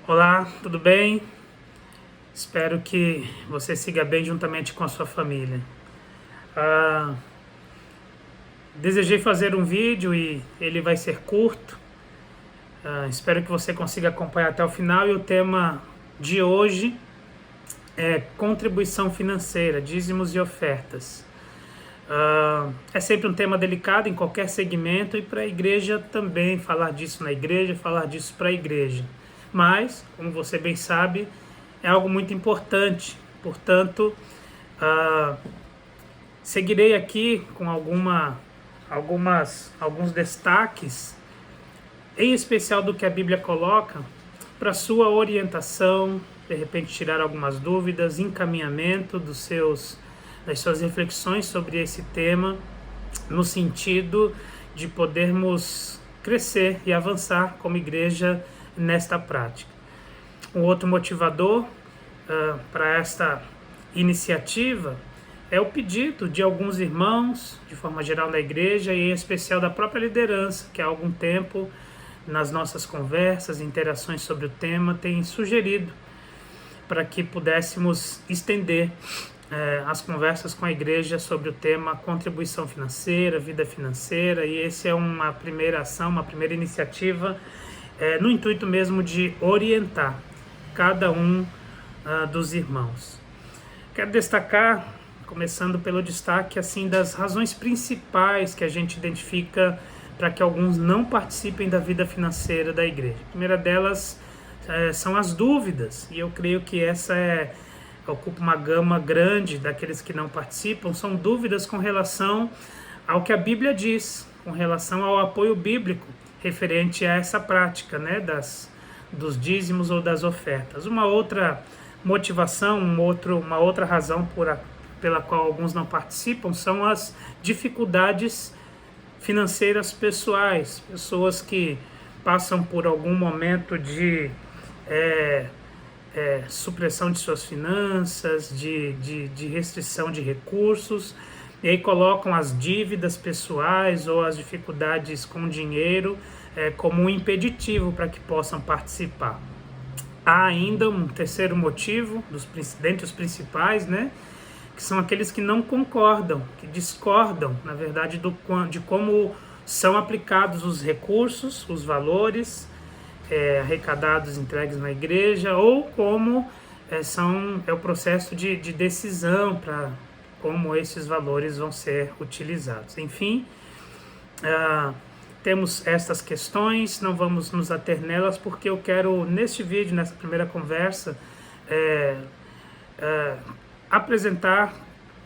Olá, tudo bem? Espero que você siga bem juntamente com a sua família. Desejei fazer um vídeo e ele vai ser curto. Espero que você consiga acompanhar até o final. E o tema de hoje é contribuição financeira, dízimos e ofertas. É sempre um tema delicado em qualquer segmento e para a igreja também, falar disso na igreja, falar disso para a igreja. Mas, como você bem sabe, é algo muito importante. Portanto, seguirei aqui com alguns destaques, em especial do que a Bíblia coloca, para sua orientação, de repente tirar algumas dúvidas, encaminhamento das suas reflexões sobre esse tema, no sentido de podermos crescer e avançar como igreja nesta prática. Um outro motivador para esta iniciativa é o pedido de alguns irmãos, de forma geral da igreja, e em especial da própria liderança, que há algum tempo, nas nossas conversas, interações sobre o tema, tem sugerido para que pudéssemos estender as conversas com a igreja sobre o tema contribuição financeira, vida financeira, e esse é uma primeira ação, uma primeira iniciativa, no intuito mesmo de orientar cada um dos irmãos. Quero destacar, começando pelo destaque assim das razões principais que a gente identifica para que alguns não participem da vida financeira da igreja. A primeira delas são as dúvidas, e eu creio que essa ocupa uma gama grande daqueles que não participam. São dúvidas com relação ao que a Bíblia diz, com relação ao apoio bíblico referente a essa prática, dos dízimos ou das ofertas. Uma outra motivação, uma outra razão pela qual alguns não participam são as dificuldades financeiras pessoais, pessoas que passam por algum momento de supressão de suas finanças, de restrição de recursos, e aí colocam as dívidas pessoais ou as dificuldades com dinheiro como um impeditivo para que possam participar. Há ainda um terceiro motivo, dentre os principais, que são aqueles que não concordam, que discordam, na verdade, de como são aplicados os recursos, os valores arrecadados, entregues na igreja, ou como é o processo de decisão para como esses valores vão ser utilizados. Enfim, temos estas questões, não vamos nos ater nelas, porque eu quero, neste vídeo, nessa primeira conversa, apresentar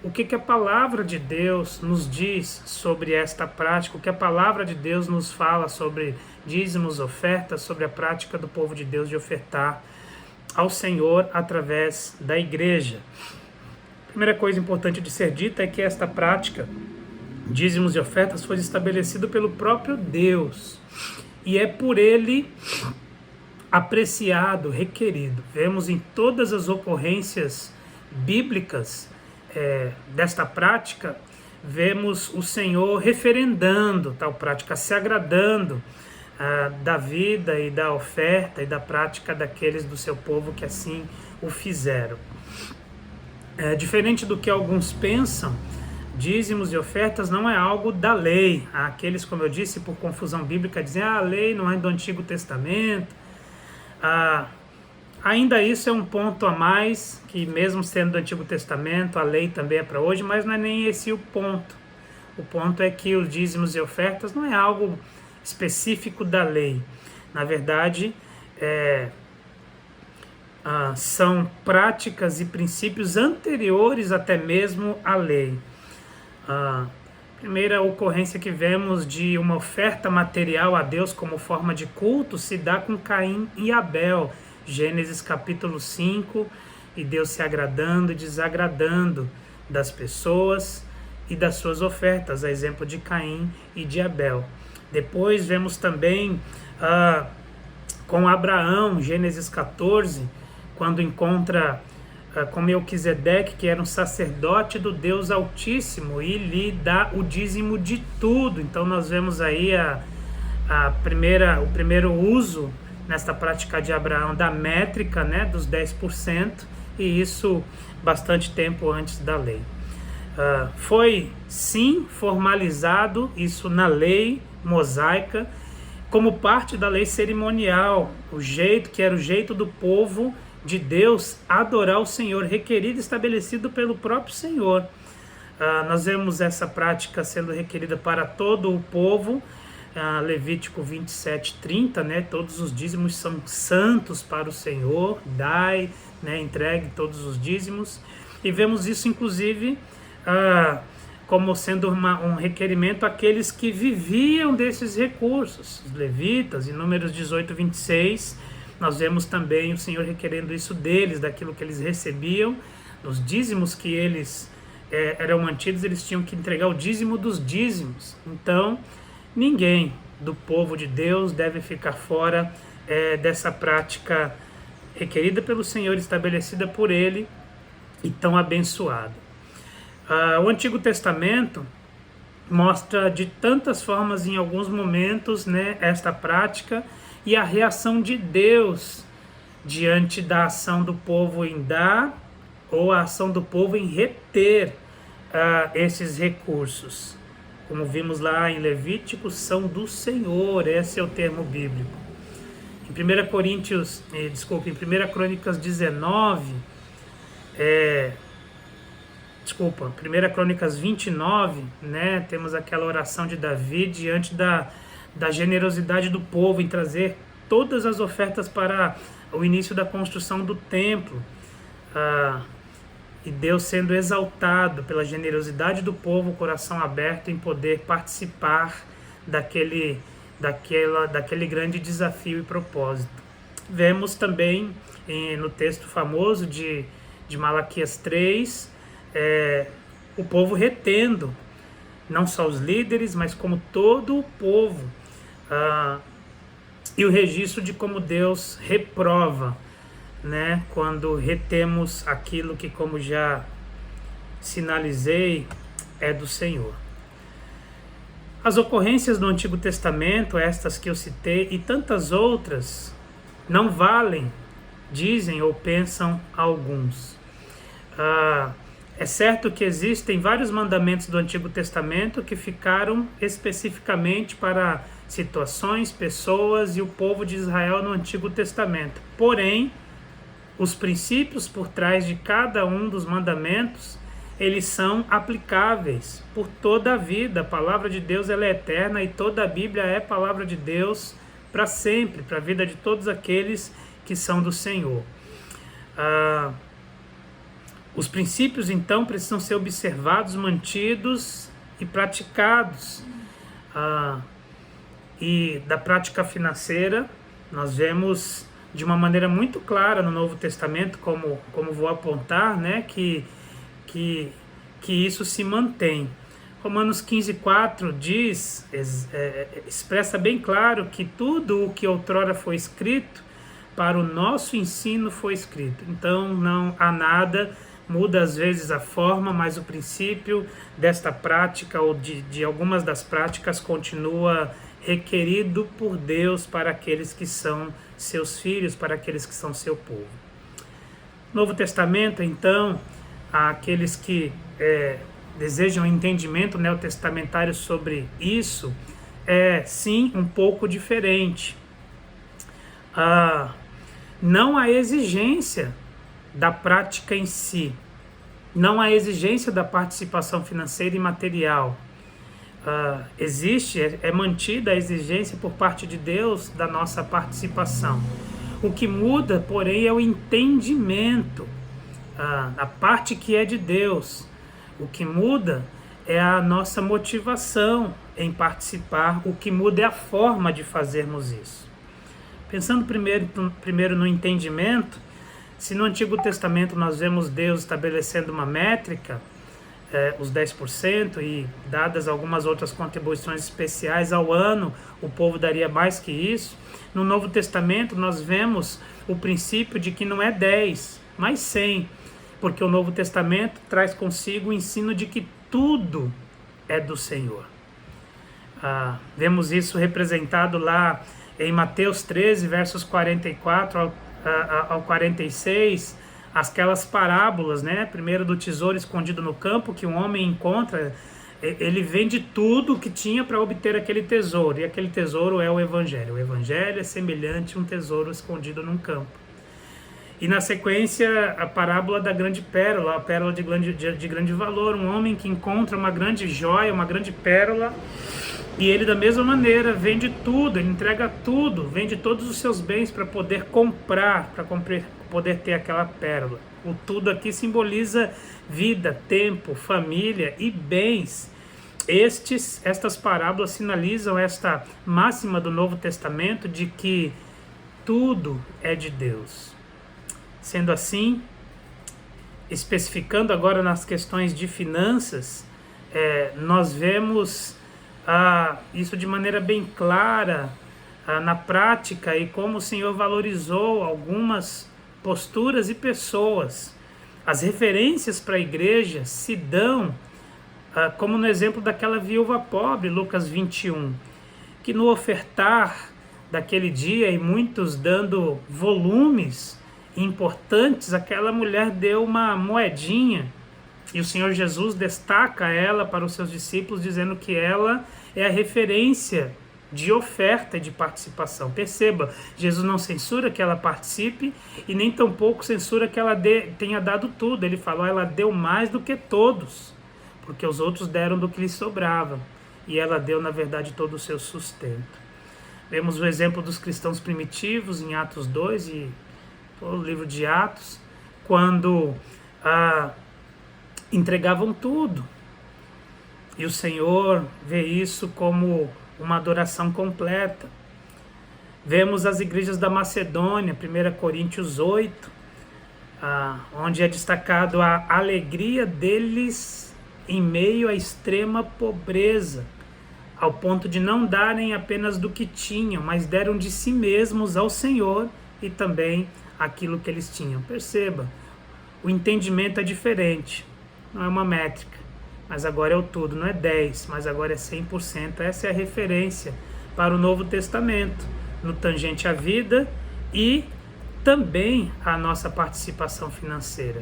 o que a palavra de Deus nos diz sobre esta prática, o que a palavra de Deus nos fala sobre dízimos, ofertas, sobre a prática do povo de Deus de ofertar ao Senhor através da igreja. A primeira coisa importante de ser dita é que esta prática, dízimos e ofertas, foi estabelecida pelo próprio Deus e é por Ele apreciado, requerido. Vemos em todas as ocorrências bíblicas desta prática, vemos o Senhor referendando tal prática, se agradando da vida e da oferta e da prática daqueles do seu povo que assim o fizeram. Diferente do que alguns pensam, dízimos e ofertas não é algo da lei. Há aqueles, como eu disse, por confusão bíblica, dizem a lei não é do Antigo Testamento. Ainda isso é um ponto a mais, que mesmo sendo do Antigo Testamento, a lei também é para hoje, mas não é nem esse o ponto. O ponto é que os dízimos e ofertas não é algo específico da lei. Na verdade, são práticas e princípios anteriores até mesmo à lei. A primeira ocorrência que vemos de uma oferta material a Deus como forma de culto se dá com Caim e Abel, Gênesis capítulo 5, e Deus se agradando e desagradando das pessoas e das suas ofertas, a exemplo de Caim e de Abel. Depois vemos também com Abraão, Gênesis 14, quando encontra com Melquisedeque, que era um sacerdote do Deus Altíssimo, e lhe dá o dízimo de tudo. Então nós vemos aí o primeiro uso nesta prática de Abraão da métrica, né, dos 10%, e isso bastante tempo antes da lei. Foi sim formalizado isso na lei mosaica como parte da lei cerimonial, o jeito que era o jeito do povo de Deus adorar o Senhor, requerido e estabelecido pelo próprio Senhor. Nós vemos essa prática sendo requerida para todo o povo, Levítico 27:30, né? Todos os dízimos são santos para o Senhor, dai, né? Entregue todos os dízimos. E vemos isso inclusive como sendo um requerimento àqueles que viviam desses recursos, os levitas. Em Números 18:26, nós vemos também o Senhor requerendo isso deles, daquilo que eles recebiam, os dízimos que eles eram mantidos, eles tinham que entregar o dízimo dos dízimos. Então, ninguém do povo de Deus deve ficar fora dessa prática requerida pelo Senhor, estabelecida por Ele e tão abençoada. O Antigo Testamento mostra de tantas formas, em alguns momentos, né, esta prática e a reação de Deus diante da ação do povo em dar ou a ação do povo em reter esses recursos. Como vimos lá em Levítico, são do Senhor, esse é o termo bíblico. Em 1 Crônicas 19, 1 Crônicas 29, né, temos aquela oração de Davi diante da generosidade do povo em trazer todas as ofertas para o início da construção do templo, e Deus sendo exaltado pela generosidade do povo, o coração aberto em poder participar daquele grande desafio e propósito. Vemos também no texto famoso de Malaquias 3, o povo retendo, não só os líderes, mas como todo o povo, e o registro de como Deus reprova, né, quando retemos aquilo que, como já sinalizei, é do Senhor. As ocorrências do Antigo Testamento, estas que eu citei e tantas outras, não valem, dizem ou pensam alguns. É certo que existem vários mandamentos do Antigo Testamento que ficaram especificamente para situações, pessoas e o povo de Israel no Antigo Testamento. Porém, os princípios por trás de cada um dos mandamentos, eles são aplicáveis por toda a vida. A palavra de Deus, ela é eterna, e toda a Bíblia é palavra de Deus para sempre, para a vida de todos aqueles que são do Senhor. Os princípios, então, precisam ser observados, mantidos e praticados. E da prática financeira, nós vemos de uma maneira muito clara no Novo Testamento, como vou apontar, né, que isso se mantém. Romanos 15:4 diz, expressa bem claro que tudo o que outrora foi escrito, para o nosso ensino foi escrito. Então não há nada, muda às vezes a forma, mas o princípio desta prática ou de algumas das práticas continua requerido por Deus para aqueles que são seus filhos, para aqueles que são seu povo. Novo Testamento, então, aqueles que desejam entendimento neotestamentário sobre isso, sim um pouco diferente. Não há exigência da prática em si, não há exigência da participação financeira e material. É mantida a exigência por parte de Deus da nossa participação. O que muda, porém, é o entendimento, a parte que é de Deus. O que muda é a nossa motivação em participar, o que muda é a forma de fazermos isso. Pensando primeiro no entendimento, se no Antigo Testamento nós vemos Deus estabelecendo uma métrica, os 10%, e dadas algumas outras contribuições especiais ao ano, o povo daria mais que isso. No Novo Testamento nós vemos o princípio de que não é 10, mas 100, porque o Novo Testamento traz consigo o ensino de que tudo é do Senhor. Vemos isso representado lá Em Mateus 13, versos 44 ao 46, aquelas parábolas, né? Primeiro do tesouro escondido no campo, que um homem encontra, ele vende tudo que tinha para obter aquele tesouro, e aquele tesouro é o Evangelho. O Evangelho é semelhante a um tesouro escondido num campo. E na sequência, a parábola da grande pérola, a pérola de grande valor, um homem que encontra uma grande joia, uma grande pérola, e ele da mesma maneira vende tudo, ele entrega tudo, vende todos os seus bens para poder comprar, para poder ter aquela pérola. O tudo aqui simboliza vida, tempo, família e bens. Estas parábolas sinalizam esta máxima do Novo Testamento de que tudo é de Deus. Sendo assim, especificando agora nas questões de finanças, nós vemos isso de maneira bem clara na prática e como o Senhor valorizou algumas posturas e pessoas. As referências para a igreja se dão como no exemplo daquela viúva pobre, Lucas 21, que no ofertar daquele dia, e muitos dando volumes importantes, aquela mulher deu uma moedinha, e o Senhor Jesus destaca ela para os seus discípulos, dizendo que ela é a referência de oferta e de participação. Perceba, Jesus não censura que ela participe e nem tampouco censura que ela tenha dado tudo. Ele falou, ela deu mais do que todos, porque os outros deram do que lhes sobrava, e ela deu, na verdade, todo o seu sustento. Vemos o exemplo dos cristãos primitivos em Atos 2 e o livro de Atos, quando entregavam tudo. E o Senhor vê isso como uma adoração completa. Vemos as igrejas da Macedônia, 1 Coríntios 8, onde é destacado a alegria deles em meio à extrema pobreza, ao ponto de não darem apenas do que tinham, mas deram de si mesmos ao Senhor e também aquilo que eles tinham. Perceba, o entendimento é diferente, não é uma métrica, mas agora é o tudo, não é 10, mas agora é 100%. Essa é a referência para o Novo Testamento, no tangente à vida e também a nossa participação financeira.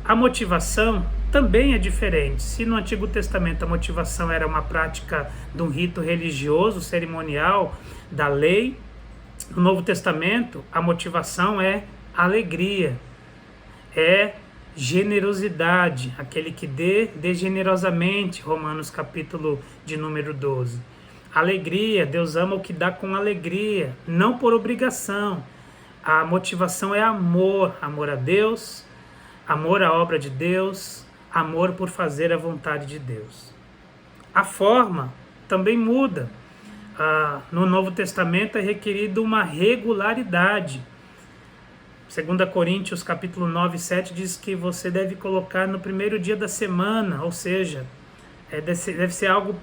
A motivação também é diferente. Se no Antigo Testamento a motivação era uma prática de um rito religioso, cerimonial, da lei, no Novo Testamento a motivação é alegria, é generosidade, aquele que dê generosamente, Romanos capítulo de número 12. Alegria, Deus ama o que dá com alegria, não por obrigação. A motivação é amor, amor a Deus, amor à obra de Deus, amor por fazer a vontade de Deus. A forma também muda. No Novo Testamento é requerido uma regularidade. 2 Coríntios capítulo 9, 7 diz que você deve colocar no primeiro dia da semana, ou seja, deve ser algo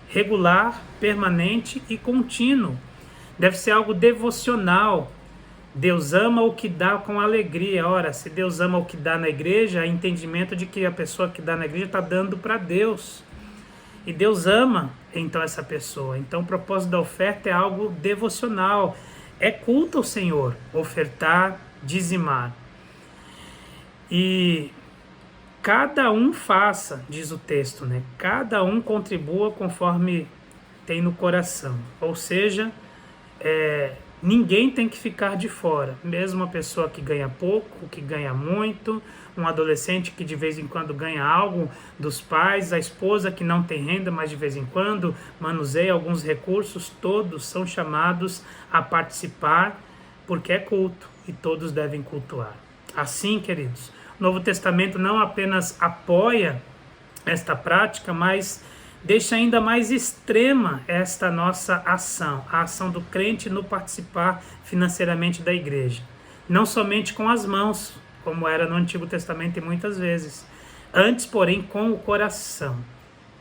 regular, permanente e contínuo. Deve ser algo devocional. Deus ama o que dá com alegria. Ora, se Deus ama o que dá na igreja, há entendimento de que a pessoa que dá na igreja está dando para Deus. E Deus ama, então, essa pessoa. Então, o propósito da oferta é algo devocional. É culto ao Senhor, ofertar, dizimar. E cada um faça, diz o texto, né? Cada um contribua conforme tem no coração. Ou seja, ninguém tem que ficar de fora. Mesmo uma pessoa que ganha pouco, que ganha muito, um adolescente que de vez em quando ganha algo dos pais, a esposa que não tem renda, mas de vez em quando manuseia alguns recursos, todos são chamados a participar, porque é culto e todos devem cultuar. Assim, queridos, o Novo Testamento não apenas apoia esta prática, mas deixa ainda mais extrema esta nossa ação, a ação do crente no participar financeiramente da igreja. Não somente com as mãos, como era no Antigo Testamento e muitas vezes, antes, porém, com o coração,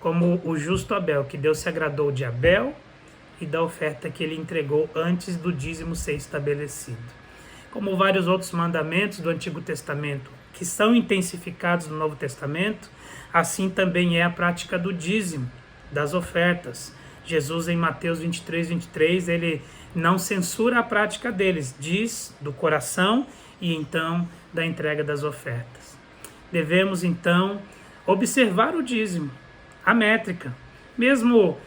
como o justo Abel, que Deus se agradou de Abel e da oferta que ele entregou antes do dízimo ser estabelecido. Como vários outros mandamentos do Antigo Testamento, que são intensificados no Novo Testamento, assim também é a prática do dízimo, das ofertas. Jesus, em Mateus 23, ele não censura a prática deles, diz do coração e então da entrega das ofertas. Devemos então observar o dízimo, a métrica. Mesmo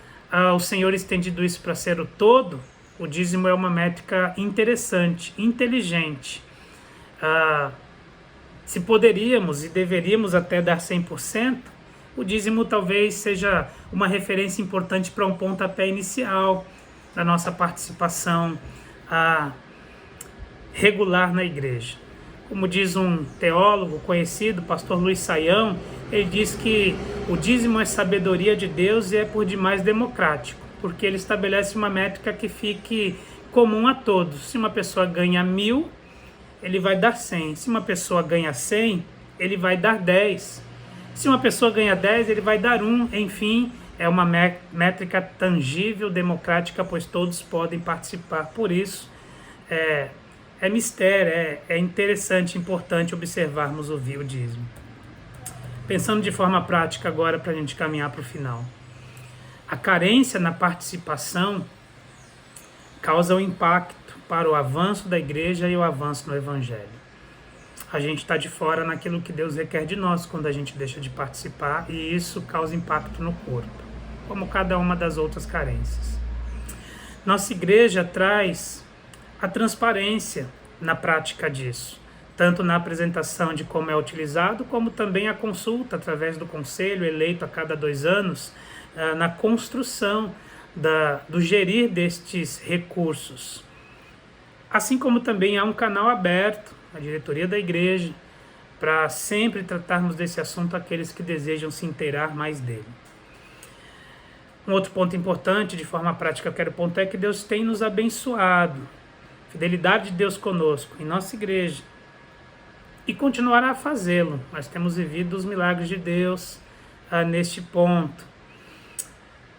o Senhor estendido isso para ser o todo, o dízimo é uma métrica interessante, inteligente. Se poderíamos e deveríamos até dar 100%, o dízimo talvez seja uma referência importante para um pontapé inicial da nossa participação regular na igreja. Como diz um teólogo conhecido, pastor Luiz Saião, ele diz que o dízimo é sabedoria de Deus e é por demais democrático, porque ele estabelece uma métrica que fique comum a todos. Se uma pessoa ganha 1.000, ele vai dar 100. Se uma pessoa ganha 100, ele vai dar 10. Se uma pessoa ganha 10, ele vai dar 1. Enfim, é uma métrica tangível, democrática, pois todos podem participar. Por isso, é mistério, é interessante, importante observarmos o dízimo. Pensando de forma prática agora para a gente caminhar para o final. A carência na participação causa um impacto para o avanço da igreja e o avanço no evangelho. A gente está de fora naquilo que Deus requer de nós quando a gente deixa de participar, e isso causa impacto no corpo, como cada uma das outras carências. Nossa igreja traz a transparência na prática disso, tanto na apresentação de como é utilizado, como também a consulta através do conselho eleito a cada 2 anos, na construção do gerir destes recursos. Assim como também há um canal aberto, a diretoria da igreja, para sempre tratarmos desse assunto aqueles que desejam se inteirar mais dele. Um outro ponto importante, de forma prática, eu quero pontuar, é que Deus tem nos abençoado. Fidelidade de Deus conosco, em nossa igreja. E continuará a fazê-lo. Nós temos vivido os milagres de Deus neste ponto.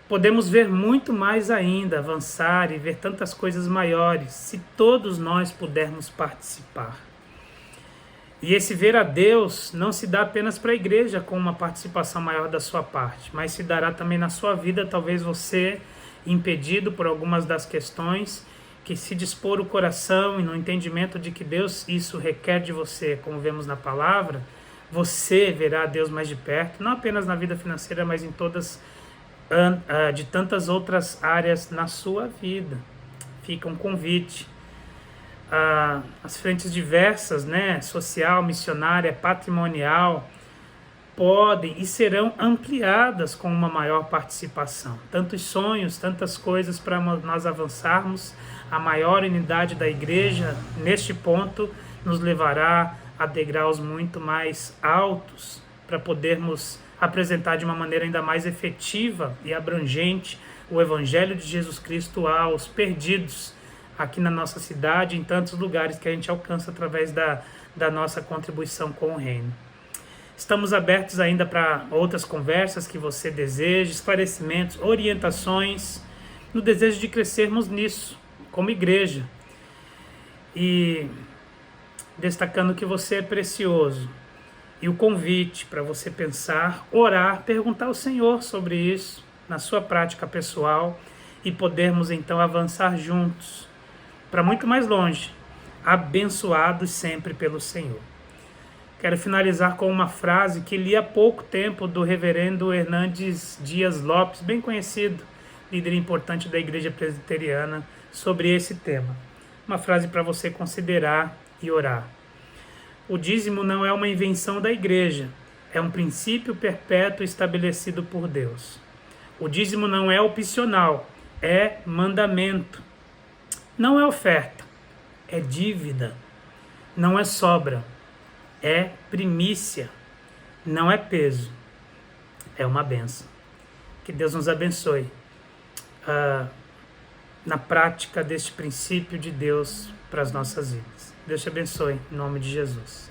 Podemos ver muito mais ainda, avançar e ver tantas coisas maiores, se todos nós pudermos participar. E esse ver a Deus não se dá apenas para a igreja com uma participação maior da sua parte, mas se dará também na sua vida, talvez você, impedido por algumas das questões, que se dispor o coração e no entendimento de que Deus isso requer de você, como vemos na palavra, você verá a Deus mais de perto, não apenas na vida financeira, mas em todas de tantas outras áreas na sua vida. Fica um convite. As frentes diversas, social, missionária, patrimonial, podem e serão ampliadas com uma maior participação. Tantos sonhos, tantas coisas para nós avançarmos. A maior unidade da igreja, neste ponto, nos levará a degraus muito mais altos para podermos apresentar de uma maneira ainda mais efetiva e abrangente o Evangelho de Jesus Cristo aos perdidos aqui na nossa cidade, em tantos lugares que a gente alcança através da nossa contribuição com o Reino. Estamos abertos ainda para outras conversas que você deseja, esclarecimentos, orientações, no desejo de crescermos nisso, como igreja. E destacando que você é precioso. E o convite para você pensar, orar, perguntar ao Senhor sobre isso, na sua prática pessoal, e podermos então avançar juntos, para muito mais longe, abençoados sempre pelo Senhor. Quero finalizar com uma frase que li há pouco tempo do reverendo Hernandes Dias Lopes, bem conhecido, líder importante da Igreja Presbiteriana, sobre esse tema. Uma frase para você considerar e orar. O dízimo não é uma invenção da igreja, é um princípio perpétuo estabelecido por Deus. O dízimo não é opcional, é mandamento. Não é oferta, é dívida. Não é sobra, é primícia. Não é peso, é uma bênção. Que Deus nos abençoe na prática deste princípio de Deus para as nossas vidas. Deus te abençoe, em nome de Jesus.